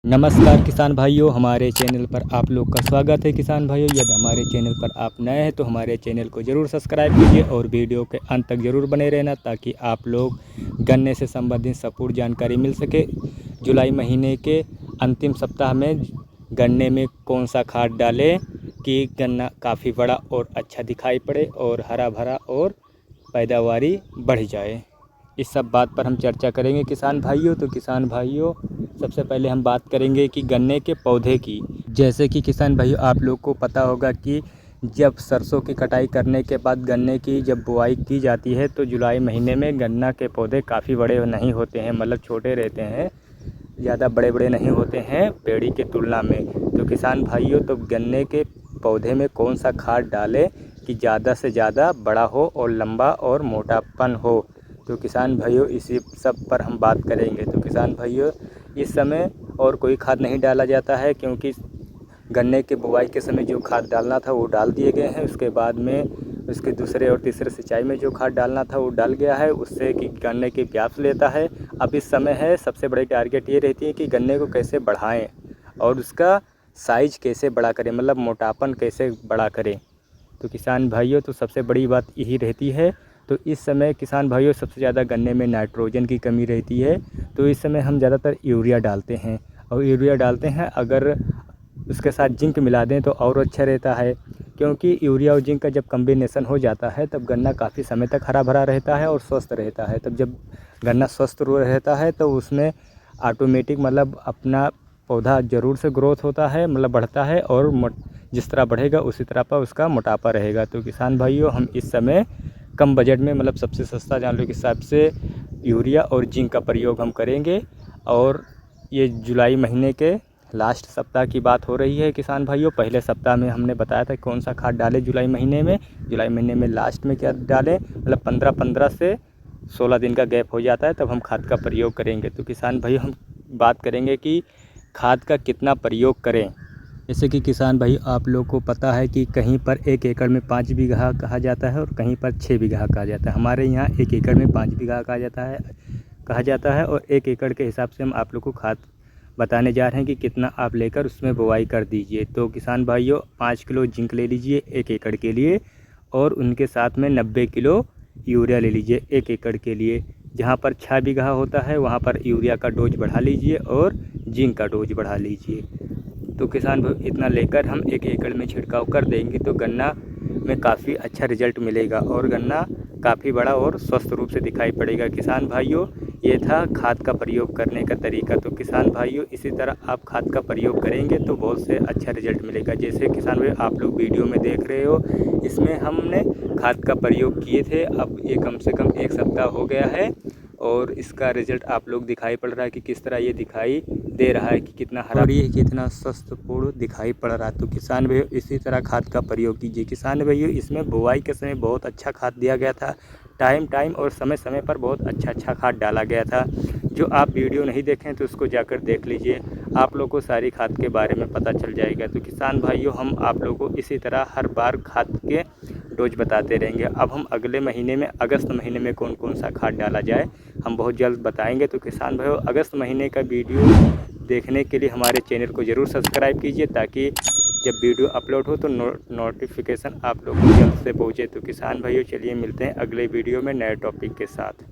नमस्कार किसान भाइयों, हमारे चैनल पर आप लोग का स्वागत है। किसान भाइयों, यदि हमारे चैनल पर आप नए हैं तो हमारे चैनल को ज़रूर सब्सक्राइब कीजिए और वीडियो के अंत तक ज़रूर बने रहना, ताकि आप लोग गन्ने से संबंधित संपूर्ण जानकारी मिल सके। जुलाई महीने के अंतिम सप्ताह में गन्ने में कौन सा खाद डालें कि गन्ना काफ़ी बड़ा और अच्छा दिखाई पड़े और हरा भरा और पैदावारी बढ़ जाए, इस सब बात पर हम चर्चा करेंगे किसान भाइयों। तो किसान भाइयों, सबसे पहले हम बात करेंगे कि गन्ने के पौधे की। जैसे कि किसान भाइयों, आप लोग को पता होगा कि जब सरसों की कटाई करने के बाद गन्ने की जब बुआई की जाती है तो जुलाई महीने में गन्ना के पौधे काफ़ी बड़े नहीं होते हैं, मतलब छोटे रहते हैं, ज़्यादा बड़े बड़े नहीं होते हैं पेड़ी के तुलना में। तो किसान भाइयों, तो गन्ने के पौधे में कौन सा खाद डालें कि ज़्यादा से ज़्यादा बड़ा हो और लंबा और मोटापन हो। तो किसान भाइयों, इसी सब पर हम बात करेंगे। तो किसान भाइयों, इस समय और कोई खाद नहीं डाला जाता है, क्योंकि गन्ने के बुवाई के समय जो खाद डालना था वो डाल दिए गए हैं। उसके बाद में उसके दूसरे और तीसरे सिंचाई में जो खाद डालना था वो डाल गया है, उससे कि गन्ने की प्यास लेता है। अब इस समय है, सबसे बड़ी टारगेट ये रहती है कि गन्ने को कैसे बढ़ाएं और उसका साइज़ कैसे बड़ा करें, मतलब मोटापन कैसे बड़ा करें। तो किसान भाइयों, तो सबसे बड़ी बात यही रहती है। तो इस समय किसान भाइयों, सबसे ज़्यादा गन्ने में नाइट्रोजन की कमी रहती है, तो इस समय हम ज़्यादातर यूरिया डालते हैं। और यूरिया डालते हैं, अगर उसके साथ जिंक मिला दें तो और अच्छा रहता है, क्योंकि यूरिया और जिंक का जब कम्बिनेशन हो जाता है तब गन्ना काफ़ी समय तक हरा भरा रहता है और स्वस्थ रहता है। तब जब गन्ना स्वस्थ रहता है तो उसमें ऑटोमेटिक, मतलब अपना पौधा ज़रूर से ग्रोथ होता है, मतलब बढ़ता है, और जिस तरह बढ़ेगा उसी तरह पर उसका मोटापा रहेगा। तो किसान भाइयों, हम इस समय कम बजट में, मतलब सबसे सस्ता जानवरों के हिसाब से यूरिया और जिंक का प्रयोग हम करेंगे। और ये जुलाई महीने के लास्ट सप्ताह की बात हो रही है किसान भाइयों। पहले सप्ताह में हमने बताया था कौन सा खाद डालें जुलाई महीने में। जुलाई महीने में लास्ट में क्या डालें, मतलब 15 से 16 दिन का गैप हो जाता है, तब हम खाद का प्रयोग करेंगे। तो किसान भाइयों, हम बात करेंगे कि खाद का कितना प्रयोग करें। जैसे कि किसान भाई, आप लोग को पता है कि कहीं पर 1 एकड़ में 5 बीघा कहा जाता है और कहीं पर 6 बीघा कहा जाता है। हमारे यहाँ 1 एकड़ में 5 बीघा कहा जाता है और 1 एकड़ के हिसाब से हम आप लोग को खाद बताने जा रहे हैं कि कितना आप लेकर उसमें बुवाई कर दीजिए। तो किसान भाइयों, 5 किलो जिंक ले लीजिए 1 एकड़ के लिए, और उनके साथ में 90 किलो यूरिया ले लीजिए 1 एकड़ के लिए। जहाँ पर 6 बीघा होता है वहाँ पर यूरिया का डोज बढ़ा लीजिए और जिंक का डोज बढ़ा लीजिए। तो किसान भाई, इतना लेकर हम 1 एकड़ में छिड़काव कर देंगे तो गन्ना में काफ़ी अच्छा रिजल्ट मिलेगा और गन्ना काफ़ी बड़ा और स्वस्थ रूप से दिखाई पड़ेगा। किसान भाइयों, ये था खाद का प्रयोग करने का तरीका। तो किसान भाइयों, इसी तरह आप खाद का प्रयोग करेंगे तो बहुत से अच्छा रिजल्ट मिलेगा। जैसे किसान भाई, आप लोग वीडियो में देख रहे हो, इसमें हमने खाद का प्रयोग किए थे। अब ये कम से कम 1 सप्ताह हो गया है और इसका रिज़ल्ट आप लोग दिखाई पड़ रहा है कि किस तरह ये दिखाई दे रहा है कि कितना हरा और ये कितना स्वस्थपूर्ण दिखाई पड़ रहा है। तो किसान भाइयों, इसी तरह खाद का प्रयोग कीजिए। किसान भाइयों, इसमें बुवाई के समय बहुत अच्छा खाद दिया गया था, टाइम और समय समय पर बहुत अच्छा खाद डाला गया था। जो आप वीडियो नहीं देखें तो उसको जाकर देख लीजिए, आप लोग को सारी खाद के बारे में पता चल जाएगा। तो किसान भाइयों, हम आप लोगों को इसी तरह हर बार खाद के डोज बताते रहेंगे। अब हम अगले महीने में, अगस्त महीने में कौन कौन सा खाद डाला जाए, हम बहुत जल्द बताएंगे। तो किसान भाइयों, अगस्त महीने का वीडियो देखने के लिए हमारे चैनल को ज़रूर सब्सक्राइब कीजिए, ताकि जब वीडियो अपलोड हो तो नोटिफिकेशन आप लोग को जल्द से पहुँचे। तो किसान भाइयों, चलिए मिलते हैं अगले वीडियो में नए टॉपिक के साथ।